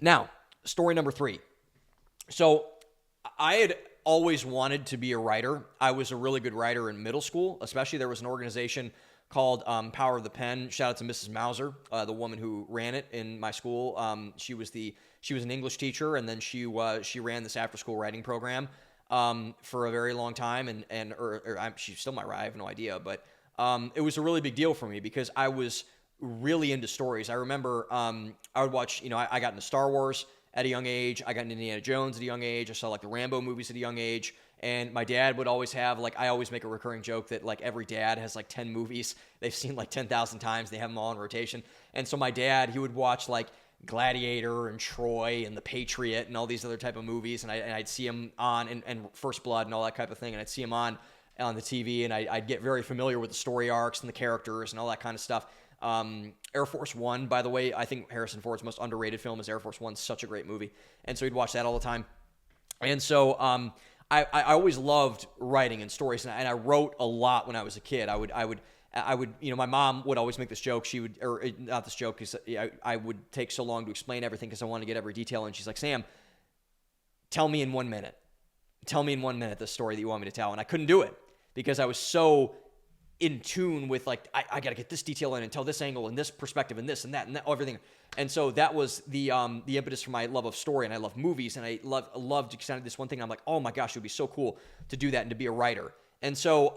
Now, story number 3. So I had always wanted to be a writer. I was a really good writer in middle school, especially there was an organization called Power of the Pen. Shout out to Mrs. Mauser, the woman who ran it in my school. She was an English teacher, and then she ran this after school writing program for a very long time, and she's still might write. I have no idea, but it was a really big deal for me because I was really into stories. I remember I would watch. I got into Star Wars at a young age. I got into Indiana Jones at a young age. I saw like the Rambo movies at a young age. And my dad would always have, like, I always make a recurring joke that, like, every dad has, like, 10 movies they've seen, like, 10,000 times. They have them all in rotation. And so my dad, he would watch, like, Gladiator and Troy and The Patriot and all these other type of movies. And I'd see him on, and First Blood and all that type of thing. And I'd see him on the TV, and I'd get very familiar with the story arcs and the characters and all that kind of stuff. Air Force One, by the way, I think Harrison Ford's most underrated film is Air Force One. Such a great movie. And so he'd watch that all the time. And so I always loved writing and stories, and I wrote a lot when I was a kid. I would, my mom would always make this joke. She would, or not this joke, because I would take so long to explain everything because I wanted to get every detail. And she's like, Sam, tell me in 1 minute. Tell me in 1 minute the story that you want me to tell. And I couldn't do it because I was so in tune with, like, I got to get this detail in and tell this angle and this perspective and this and that, everything. And so that was the impetus for my love of story, and I love movies, and I loved kind of this one thing. I'm like, oh my gosh, it would be so cool to do that and to be a writer. And so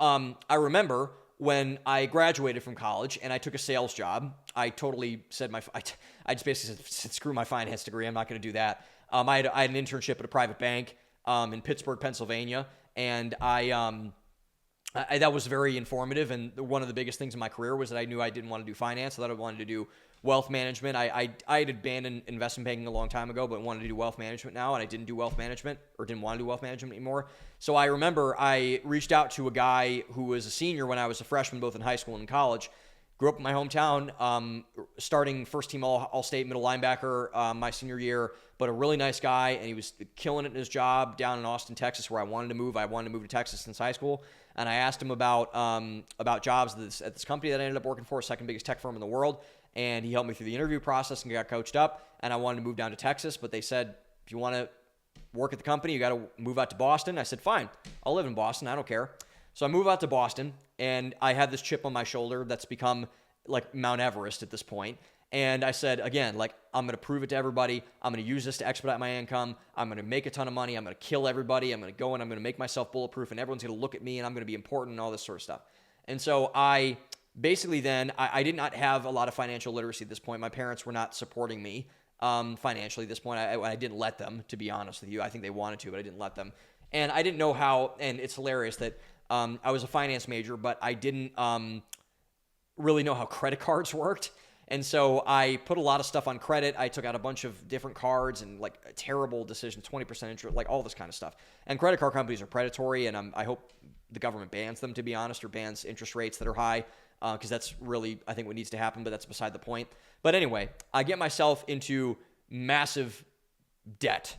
I remember when I graduated from college and I took a sales job, I totally said I just basically said, screw my finance degree, I'm not going to do that. I had an internship at a private bank in Pittsburgh, Pennsylvania, and that was very informative, and one of the biggest things in my career was that I knew I didn't want to do finance. I thought I wanted to do wealth management. I had abandoned investment banking a long time ago, but wanted to do wealth management now, and I didn't do wealth management, or didn't want to do wealth management anymore. So I remember I reached out to a guy who was a senior when I was a freshman, both in high school and in college. Grew up in my hometown, starting first-team all-state middle linebacker my senior year, but a really nice guy, and he was killing it in his job down in Austin, Texas, where I wanted to move. I wanted to move to Texas since high school, and I asked him about jobs at this company that I ended up working for, second biggest tech firm in the world, and he helped me through the interview process and got coached up, and I wanted to move down to Texas, but they said, if you want to work at the company, you got to move out to Boston. I said, fine, I'll live in Boston. I don't care. So I move out to Boston, and I had this chip on my shoulder that's become like Mount Everest at this point. And I said, again, like, I'm going to prove it to everybody. I'm going to use this to expedite my income. I'm going to make a ton of money. I'm going to kill everybody. I'm going to go and I'm going to make myself bulletproof, and everyone's going to look at me, and I'm going to be important and all this sort of stuff. And so I basically then, I did not have a lot of financial literacy at this point. My parents were not supporting me financially at this point. I didn't let them, to be honest with you. I think they wanted to, but I didn't let them. And I didn't know how, and it's hilarious that I was a finance major, but I didn't really know how credit cards worked. And so I put a lot of stuff on credit. I took out a bunch of different cards and like a terrible decision, 20% interest, like all this kind of stuff. And credit card companies are predatory, and I hope the government bans them, to be honest, or bans interest rates that are high, because that's really, I think, what needs to happen, but that's beside the point. But anyway, I get myself into massive debt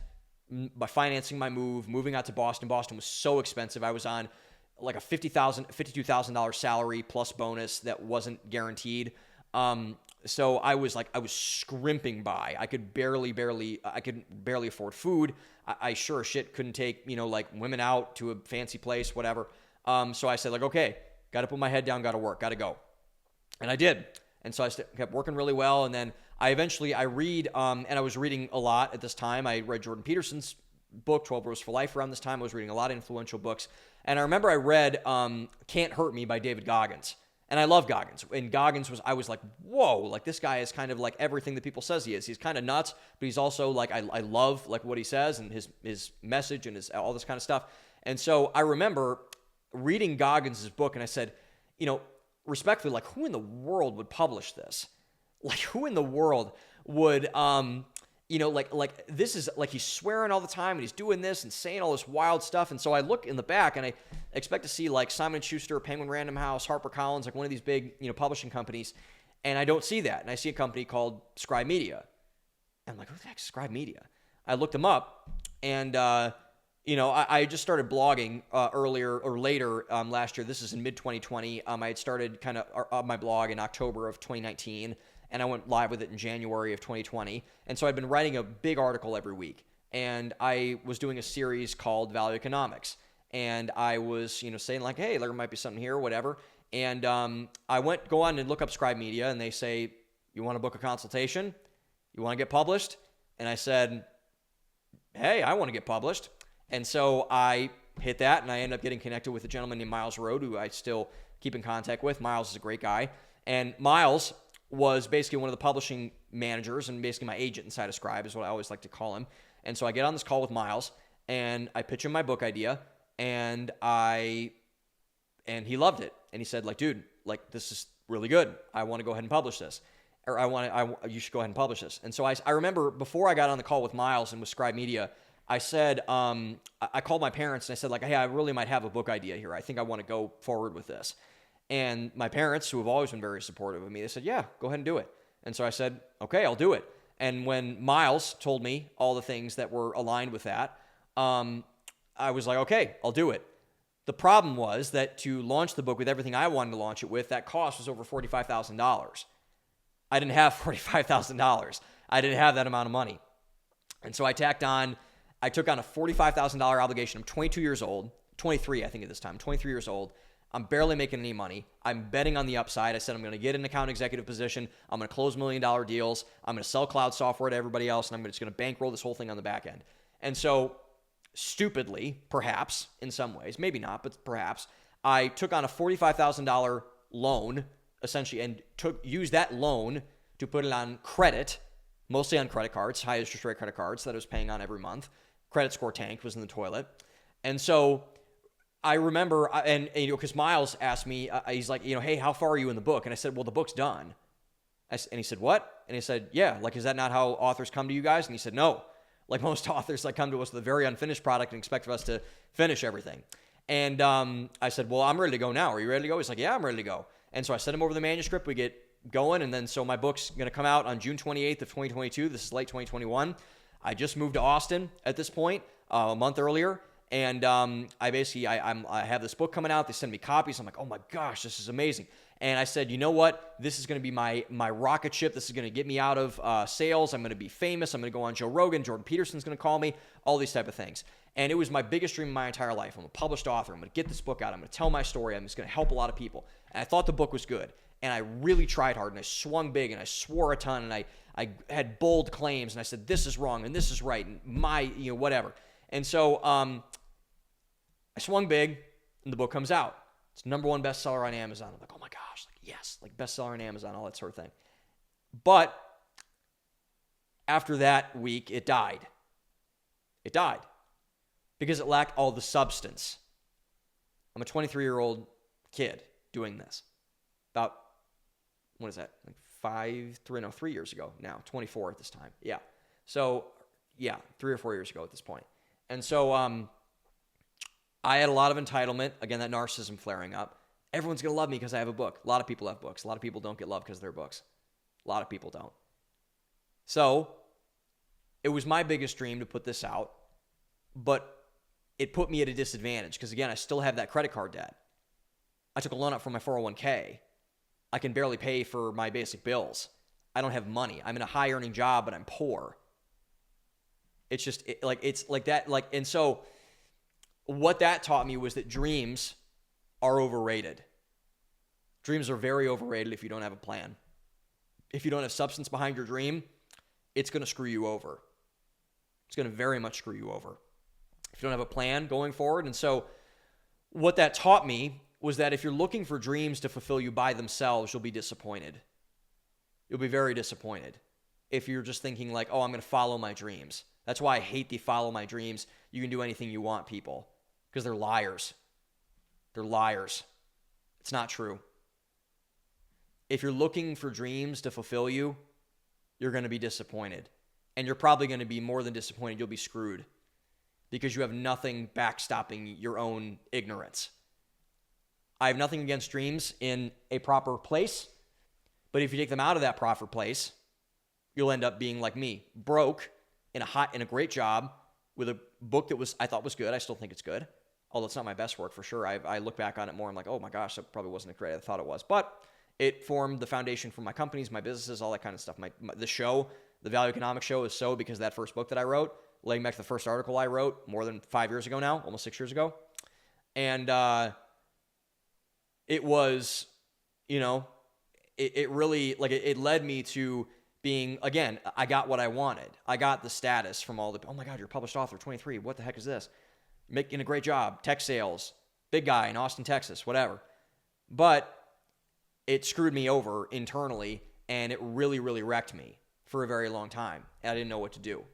by financing my move, moving out to Boston. Boston was so expensive. I was on like a $52,000 salary plus bonus that wasn't guaranteed. So I was scrimping by. I could barely afford food. I sure as shit couldn't take, like women out to a fancy place, whatever. So I said, like, okay, got to put my head down, got to work, got to go. And I did. And so I kept working really well. And then I read, and I was reading a lot at this time. I read Jordan Peterson's book, 12 Rules for Life, around this time. I was reading a lot of influential books. And I remember I read Can't Hurt Me by David Goggins. And I love Goggins. And Goggins I was like, whoa, like this guy is kind of like everything that people says he is. He's kind of nuts, but he's also like, I love like what he says and his message and all this kind of stuff. And so I remember reading Goggins' book, and I said, respectfully, like, who in the world would publish this? Like, who in the world would, like this is like he's swearing all the time and he's doing this and saying all this wild stuff. And so I look in the back and I expect to see like Simon & Schuster, Penguin Random House, HarperCollins, like one of these big, publishing companies. And I don't see that. And I see a company called Scribe Media. And I'm like, who the heck is Scribe Media? I looked them up, and, I just started blogging later last year. This is in mid-2020. I had started kind of my blog in October of 2019. and I went live with it in January of 2020. And so I'd been writing a big article every week, and I was doing a series called Value Economics. And I was, saying like, hey, there might be something here, whatever. And I go on and look up Scribe Media, and they say, you want to book a consultation? You want to get published? And I said, hey, I want to get published. And so I hit that, and I ended up getting connected with a gentleman named Miles Rode, who I still keep in contact with. Miles is a great guy. And Miles was basically one of the publishing managers and basically my agent inside of Scribe is what I always like to call him. And so I get on this call with Miles, and I pitch him my book idea, and he loved it. And he said, like, dude, like, this is really good. I want to go ahead and publish this. Or you should go ahead and publish this. And so I remember before I got on the call with Miles and with Scribe Media, I said, I called my parents and I said, like, hey, I really might have a book idea here. I think I want to go forward with this. And my parents, who have always been very supportive of me, they said, yeah, go ahead and do it. And so I said, okay, I'll do it. And when Miles told me all the things that were aligned with that, I was like, okay, I'll do it. The problem was that to launch the book with everything I wanted to launch it with, that cost was over $45,000. I didn't have $45,000. I didn't have that amount of money. And so I took on a $45,000 obligation. I'm 22 years old, 23, I think at this time, 23 years old. I'm barely making any money. I'm betting on the upside. I said, I'm going to get an account executive position. I'm going to close $1 million deals. I'm going to sell cloud software to everybody else. And I'm just going to bankroll this whole thing on the back end. And so stupidly, perhaps in some ways, maybe not, but perhaps, I took on a $45,000 loan essentially and used that loan to put it on credit, mostly on credit cards, high interest rate credit cards that I was paying on every month. Credit score tanked, was in the toilet. And so I remember, and because Miles asked me, he's like, hey, how far are you in the book? And I said, well, the book's done. And he said, what? And he said, yeah, like, is that not how authors come to you guys? And he said, no. Like most authors, like, come to us with a very unfinished product and expect us to finish everything. And I said, well, I'm ready to go now. Are you ready to go? He's like, yeah, I'm ready to go. And so I sent him over the manuscript. We get going. And then so my book's going to come out on June 28th of 2022. This is late 2021. I just moved to Austin at this point, a month earlier. And I have this book coming out. They send me copies. I'm like, oh my gosh, this is amazing. And I said, you know what? This is going to be my rocket ship. This is going to get me out of sales. I'm going to be famous. I'm going to go on Joe Rogan. Jordan Peterson's going to call me. All these type of things. And it was my biggest dream in my entire life. I'm a published author. I'm going to get this book out. I'm going to tell my story. I'm just going to help a lot of people. And I thought the book was good. And I really tried hard. And I swung big. And I swore a ton. And I had bold claims. And I said, this is wrong. And this is right. And whatever. And so I swung big. And the book comes out. It's #1 bestseller on Amazon. I'm like, oh my gosh, like, yes, like bestseller on Amazon, all that sort of thing. But after that week, it died. It died because it lacked all the substance. I'm a 23-year-old kid doing this. About, what is that? Like 3 years ago now, 24 at this time. Yeah. So, yeah, 3 or 4 years ago at this point. And so, I had a lot of entitlement. Again, that narcissism flaring up. Everyone's going to love me because I have a book. A lot of people have books. A lot of people don't get love because of their books. A lot of people don't. So it was my biggest dream to put this out, but it put me at a disadvantage because, again, I still have that credit card debt. I took a loan out from my 401k. I can barely pay for my basic bills. I don't have money. I'm in a high-earning job, but I'm poor. It's just it's like that. And so what that taught me was that dreams are overrated. Dreams are very overrated if you don't have a plan. If you don't have substance behind your dream, it's going to screw you over. It's going to very much screw you over if you don't have a plan going forward. And so what that taught me was that if you're looking for dreams to fulfill you by themselves, you'll be disappointed. You'll be very disappointed if you're just thinking like, oh, I'm going to follow my dreams. That's why I hate the follow my dreams. You can do anything you want people. Because they're liars. They're liars. It's not true. If you're looking for dreams to fulfill you, you're going to be disappointed. And you're probably going to be more than disappointed. You'll be screwed. Because you have nothing backstopping your own ignorance. I have nothing against dreams in a proper place. But if you take them out of that proper place, you'll end up being like me. Broke, in a great job, with a book that I thought was good. I still think it's good. Although it's not my best work for sure. I look back on it more. I'm like, oh my gosh, that probably wasn't as great as I thought it was. But It formed the foundation for my companies, my businesses, all that kind of stuff. The show, the Value Economics Show, is so because of that first book that I wrote, laying back to the first article I wrote more than 5 years ago now, almost 6 years ago. And it was, it really, like, it led me to being, again, I got what I wanted. I got the status from all the, oh my God, you're a published author, 23. What the heck is this? Making a great job, tech sales, big guy in Austin, Texas, whatever. But it screwed me over internally, and it really, really wrecked me for a very long time. I didn't know what to do.